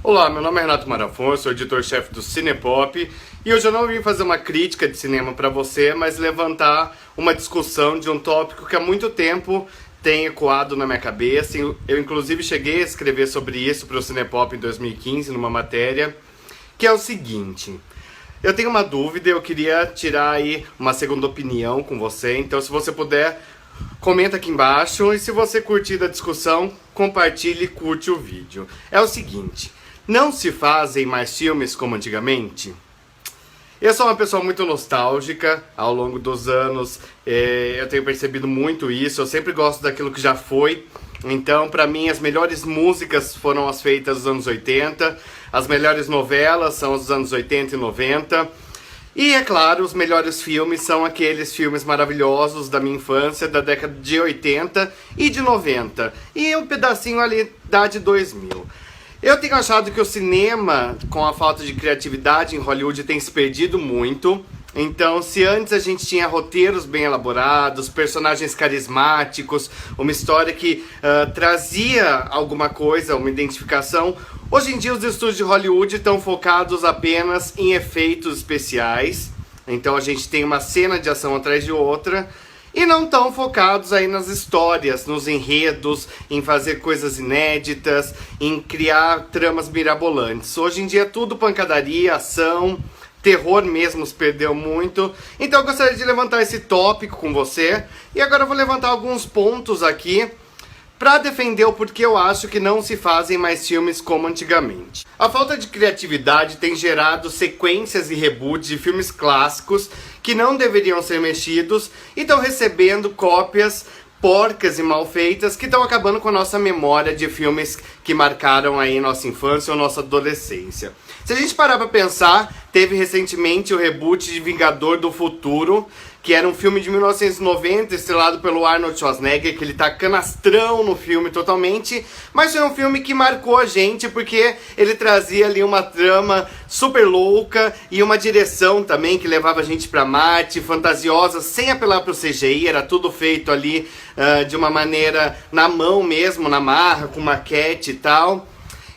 Olá, meu nome é Renato Marafon, sou editor-chefe do Cinepop e hoje eu não vim fazer uma crítica de cinema para você, mas levantar uma discussão de um tópico que há muito tempo tem ecoado na minha cabeça. Eu inclusive cheguei a escrever sobre isso para o Cinepop em 2015 numa matéria, que é o seguinte: eu tenho uma dúvida, eu queria tirar aí uma segunda opinião com você, então se você puder, comenta aqui embaixo e se você curtir da discussão, compartilhe e curte o vídeo. É o seguinte: não se fazem mais filmes como antigamente? Eu sou uma pessoa muito nostálgica, ao longo dos anos eu tenho percebido muito isso, eu sempre gosto daquilo que já foi. Então, pra mim, as melhores músicas foram as feitas nos anos 80, as melhores novelas são os anos 80 e 90. E, é claro, os melhores filmes são aqueles filmes maravilhosos da minha infância, da década de 80 e de 90. E um pedacinho ali da de 2000. Eu tenho achado que o cinema, com a falta de criatividade em Hollywood, tem se perdido muito. Então, se antes a gente tinha roteiros bem elaborados, personagens carismáticos, uma história que trazia alguma coisa, uma identificação, hoje em dia os estúdios de Hollywood estão focados apenas em efeitos especiais. Então a gente tem uma cena de ação atrás de outra e não estão focados aí nas histórias, nos enredos, em fazer coisas inéditas, em criar tramas mirabolantes. Hoje em dia é tudo pancadaria, ação, terror mesmo se perdeu muito. Então eu gostaria de levantar esse tópico com você. E agora eu vou levantar alguns pontos aqui para defender o porquê eu acho que não se fazem mais filmes como antigamente. A falta de criatividade tem gerado sequências e reboots de filmes clássicos que não deveriam ser mexidos e estão recebendo cópias porcas e mal feitas que estão acabando com a nossa memória de filmes que marcaram aí nossa infância ou nossa adolescência. Se a gente parar pra pensar, teve recentemente o reboot de Vingador do Futuro, que era um filme de 1990, estrelado pelo Arnold Schwarzenegger, que ele tá canastrão no filme totalmente, mas foi um filme que marcou a gente porque ele trazia ali uma trama super louca e uma direção também que levava a gente pra Marte, fantasiosa, sem apelar pro CGI, era tudo feito ali de uma maneira na mão mesmo, na marra, com maquete e tal.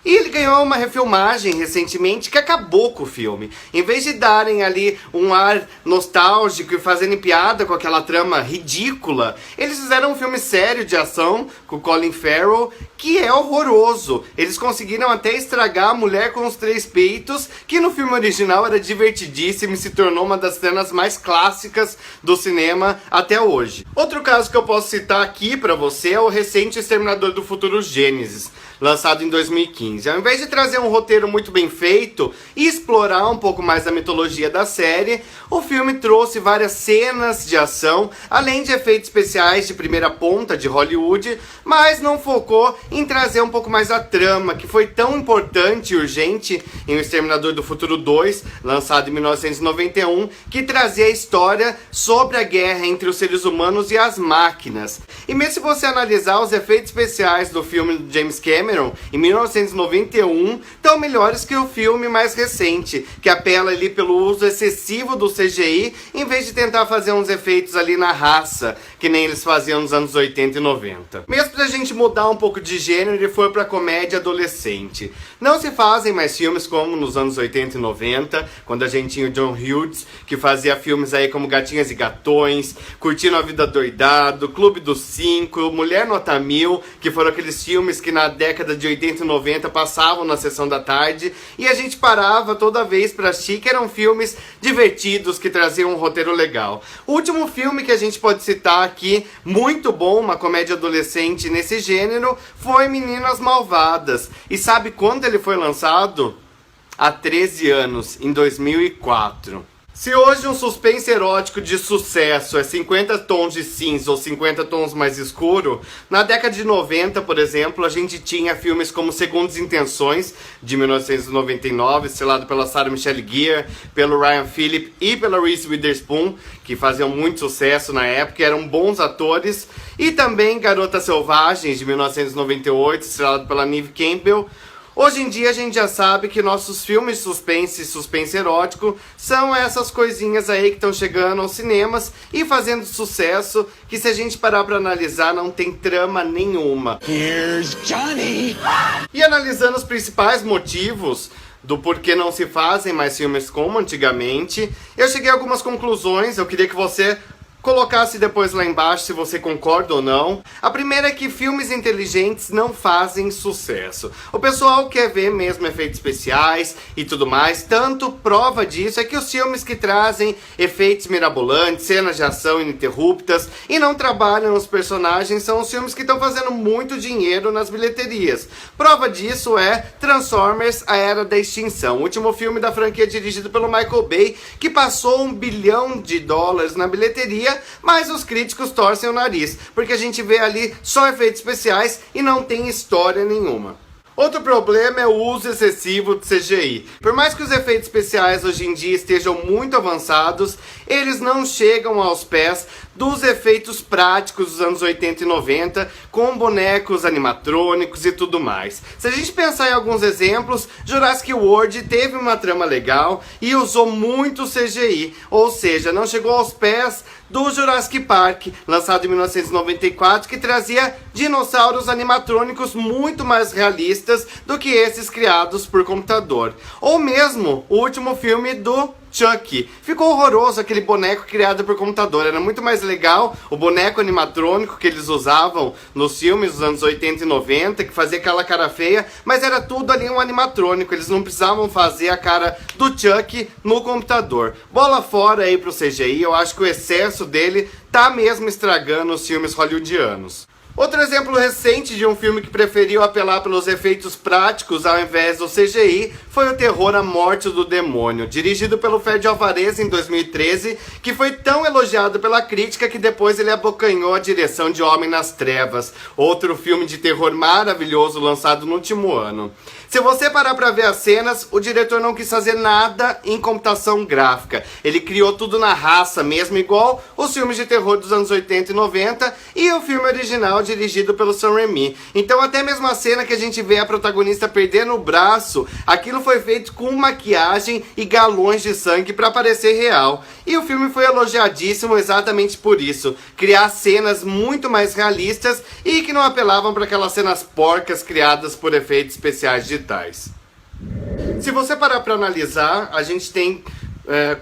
E ele ganhou uma refilmagem recentemente que acabou com o filme. Em vez de darem ali um ar nostálgico e fazerem piada com aquela trama ridícula, eles fizeram um filme sério de ação com o Colin Farrell, que é horroroso. Eles conseguiram até estragar a Mulher com os Três Peitos, que no filme original era divertidíssimo e se tornou uma das cenas mais clássicas do cinema até hoje. Outro caso que eu posso citar aqui pra você é o recente Exterminador do Futuro Gênesis, lançado em 2015. Ao invés de trazer um roteiro muito bem feito e explorar um pouco mais a mitologia da série, o filme trouxe várias cenas de ação, além de efeitos especiais de primeira ponta de Hollywood, mas não focou em trazer um pouco mais a trama, que foi tão importante e urgente em O Exterminador do Futuro 2, lançado em 1991, que trazia a história sobre a guerra entre os seres humanos e as máquinas. E mesmo se você analisar os efeitos especiais do filme de James Cameron, em 1991, estão melhores que o filme mais recente, que apela ali pelo uso excessivo do CGI, em vez de tentar fazer uns efeitos ali na raça, que nem eles faziam nos anos 80 e 90. Mesmo pra gente mudar um pouco de gênero, ele foi pra comédia adolescente. Não se fazem mais filmes como nos anos 80 e 90, quando a gente tinha o John Hughes, que fazia filmes aí como Gatinhas e Gatões, Curtindo a Vida Doidado, Clube dos Cinco, Mulher Nota Mil, que foram aqueles filmes que na década de 80 e 90 passavam na sessão da tarde, e a gente parava toda vez pra assistir, que eram filmes divertidos, que traziam um roteiro legal. O último filme que a gente pode citar aqui, muito bom, uma comédia adolescente nesse gênero, foi Meninas Malvadas. E sabe quando ele foi lançado? Há 13 anos, em 2004. Se hoje um suspense erótico de sucesso é 50 tons de cinza ou 50 tons mais escuro, na década de 90, por exemplo, a gente tinha filmes como Segundas Intenções, de 1999, estrelado pela Sarah Michelle Gellar, pelo Ryan Phillippe e pela Reese Witherspoon, que faziam muito sucesso na época, eram bons atores, e também Garotas Selvagens, de 1998, estrelado pela Neve Campbell, Hoje em dia a gente já sabe que nossos filmes de suspense e suspense erótico são essas coisinhas aí que estão chegando aos cinemas e fazendo sucesso, que se a gente parar pra analisar não tem trama nenhuma. Here's Johnny! E analisando os principais motivos do porquê não se fazem mais filmes como antigamente, eu cheguei a algumas conclusões, eu queria que você colocasse depois lá embaixo se você concorda ou não. A primeira é que filmes inteligentes não fazem sucesso. O pessoal quer ver mesmo efeitos especiais e tudo mais. Tanto prova disso é que os filmes que trazem efeitos mirabolantes, cenas de ação ininterruptas e não trabalham os personagens são os filmes que estão fazendo muito dinheiro nas bilheterias. Prova disso é Transformers: A Era da Extinção, o último filme da franquia dirigido pelo Michael Bay, que passou $1 bilhão na bilheteria, mas os críticos torcem o nariz, porque a gente vê ali só efeitos especiais e não tem história nenhuma. Outro problema é o uso excessivo de CGI. Por mais que os efeitos especiais hoje em dia estejam muito avançados, eles não chegam aos pés dos efeitos práticos dos anos 80 e 90, com bonecos animatrônicos e tudo mais. Se a gente pensar em alguns exemplos, Jurassic World teve uma trama legal e usou muito CGI, ou seja, não chegou aos pés do Jurassic Park, lançado em 1994, que trazia dinossauros animatrônicos muito mais realistas do que esses criados por computador. Ou mesmo o último filme do Chuck. Ficou horroroso aquele boneco criado por computador. Era muito mais legal o boneco animatrônico que eles usavam nos filmes dos anos 80 e 90, que fazia aquela cara feia, mas era tudo ali um animatrônico. Eles não precisavam fazer a cara do Chuck no computador. Bola fora aí pro CGI, eu acho que o excesso dele tá mesmo estragando os filmes hollywoodianos. Outro exemplo recente de um filme que preferiu apelar pelos efeitos práticos ao invés do CGI foi o terror A Morte do Demônio, dirigido pelo Fede Alvarez em 2013, que foi tão elogiado pela crítica que depois ele abocanhou a direção de Homem nas Trevas, outro filme de terror maravilhoso lançado no último ano. Se você parar pra ver as cenas, o diretor não quis fazer nada em computação gráfica. Ele criou tudo na raça mesmo, igual os filmes de terror dos anos 80 e 90 e o filme original dirigido pelo Sam Raimi. Então até mesmo a cena que a gente vê a protagonista perdendo o braço, aquilo foi feito com maquiagem e galões de sangue pra parecer real. E o filme foi elogiadíssimo exatamente por isso. Criar cenas muito mais realistas e que não apelavam para aquelas cenas porcas criadas por efeitos especiais digitais. Se você parar para analisar, a gente tem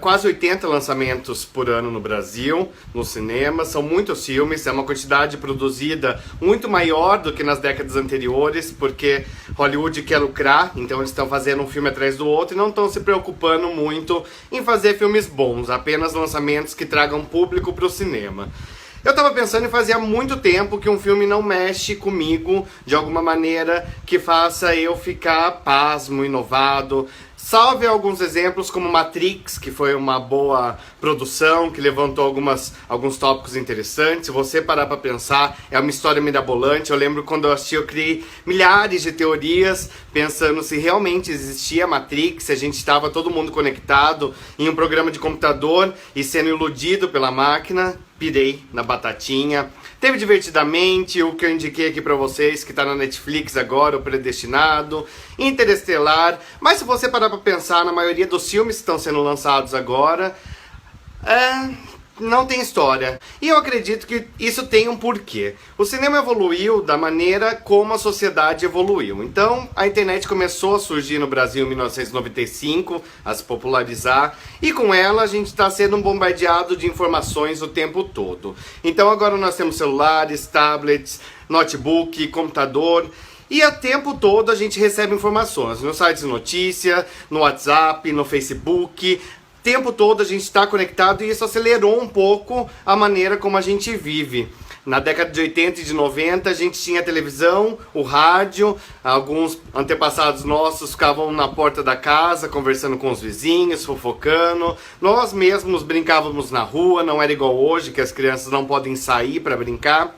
quase 80 lançamentos por ano no Brasil, no cinema, são muitos filmes, é uma quantidade produzida muito maior do que nas décadas anteriores, porque Hollywood quer lucrar, então eles estão fazendo um filme atrás do outro e não estão se preocupando muito em fazer filmes bons, apenas lançamentos que tragam público para o cinema. Eu tava pensando em fazia muito tempo que um filme não mexe comigo de alguma maneira que faça eu ficar pasmo, inovado. Salve alguns exemplos como Matrix, que foi uma boa produção, que levantou alguns tópicos interessantes. Se você parar pra pensar, é uma história mirabolante. Eu lembro quando eu assisti, eu criei milhares de teorias pensando se realmente existia Matrix, se a gente estava todo mundo conectado em um programa de computador e sendo iludido pela máquina. Pirei na batatinha. Teve Divertidamente, o que eu indiquei aqui pra vocês, que tá na Netflix agora, o Predestinado, Interestelar. Mas se você parar pra pensar, na maioria dos filmes que estão sendo lançados agora, não tem história. E eu acredito que isso tem um porquê. O cinema evoluiu da maneira como a sociedade evoluiu. Então, a internet começou a surgir no Brasil em 1995, a se popularizar, e com ela a gente está sendo bombardeado de informações o tempo todo. Então agora nós temos celulares, tablets, notebook, computador, e o tempo todo a gente recebe informações no site de notícia, no WhatsApp, no Facebook. O tempo todo a gente está conectado e isso acelerou um pouco a maneira como a gente vive. Na década de 80 e de 90 a gente tinha a televisão, o rádio, alguns antepassados nossos ficavam na porta da casa conversando com os vizinhos, fofocando. Nós mesmos brincávamos na rua, não era igual hoje que as crianças não podem sair para brincar.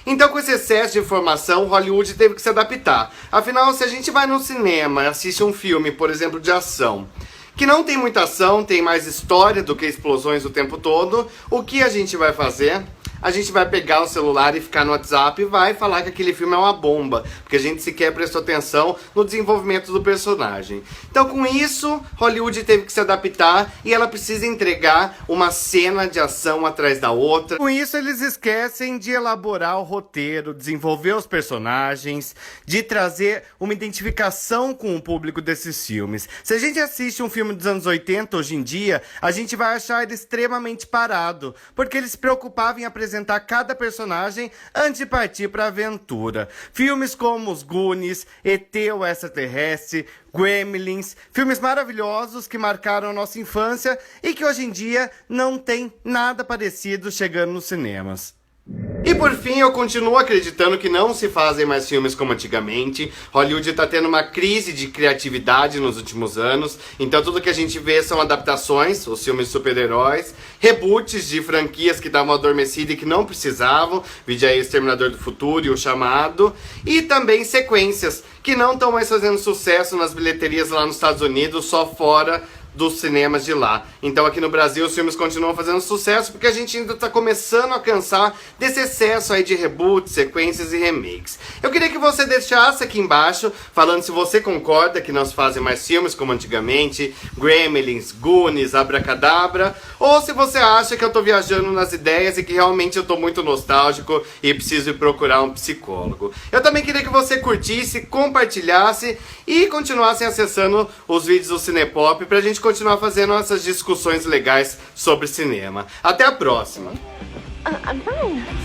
Então, com esse excesso de informação, Hollywood teve que se adaptar. Afinal, se a gente vai no cinema e assiste um filme, por exemplo, de ação, que não tem muita ação, tem mais história do que explosões o tempo todo, o que a gente vai fazer? a gente vai pegar o celular e ficar no WhatsApp e vai falar que aquele filme é uma bomba, porque a gente sequer prestou atenção no desenvolvimento do personagem. Então, com isso, Hollywood teve que se adaptar e ela precisa entregar uma cena de ação atrás da outra. Com isso, eles esquecem de elaborar o roteiro, desenvolver os personagens, de trazer uma identificação com o público desses filmes. Se a gente assiste um filme dos anos 80 hoje em dia, a gente vai achar ele extremamente parado, porque eles se preocupavam em apresentar cada personagem antes de partir para a aventura. Filmes como Os Goonies, E.T. o Extraterrestre, Gremlins, filmes maravilhosos que marcaram a nossa infância e que hoje em dia não tem nada parecido chegando nos cinemas. E por fim, eu continuo acreditando que não se fazem mais filmes como antigamente. Hollywood está tendo uma crise de criatividade nos últimos anos. Então tudo que a gente vê são adaptações, os filmes de super-heróis, reboots de franquias que estavam adormecidas e que não precisavam, vídeo aí Exterminador do Futuro e O Chamado, e também sequências que não estão mais fazendo sucesso nas bilheterias lá nos Estados Unidos, só fora dos cinemas de lá. Então aqui no Brasil os filmes continuam fazendo sucesso porque a gente ainda está começando a cansar desse excesso aí de reboots, sequências e remakes. Eu queria que você deixasse aqui embaixo falando se você concorda que não se fazem mais filmes como antigamente, Gremlins, Goonies, Abracadabra, ou se você acha que eu tô viajando nas ideias e que realmente eu tô muito nostálgico e preciso ir procurar um psicólogo. Eu também queria que você curtisse, compartilhasse e continuasse acessando os vídeos do Cinepop pra gente continuar fazendo essas discussões legais sobre cinema. Até a próxima! I'm fine.